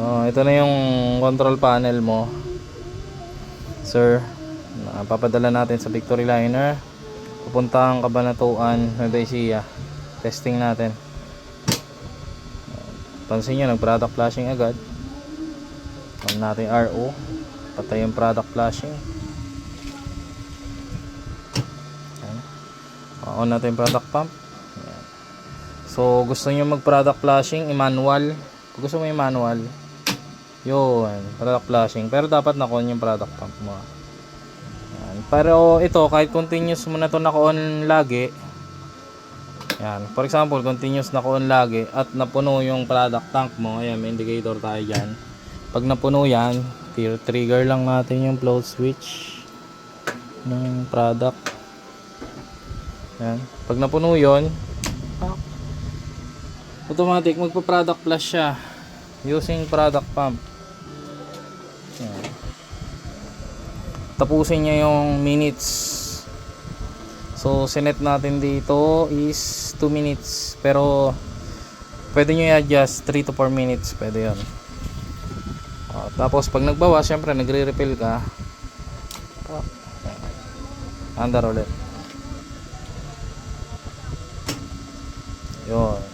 Ito na yung control panel mo, sir. Papadala natin sa Victory Liner, pupuntang Cabanatuan, Nueva Ecija. Testing natin. Pansin nyo, nag product flashing agad. On natin RO, patay yung product flashing. On natin product pump. Ayan. So gusto nyo mag product flashing, i-manual. Kung gusto mo yung manual, yun, product flashing, pero dapat naka-on yung product pump mo. Ayan. Pero ito, kahit continuous mo na ito naka-on lagi, yan, for example, continuous naka-on lagi at napuno yung product tank mo. Ayan, may indicator tayo dyan. Pag napuno yan, trigger lang natin yung float switch ng product. Ayan. Pag napuno yun, automatic magpa-product flush siya using product pump. Ayan. Tapusin niya yung minutes. So sinet natin dito is 2 minutes, pero pwede nyo i-adjust 3 to 4 minutes, pwede yun. Tapos pag nagbawas, syempre nagre-refill ka, andar ulit. Yun.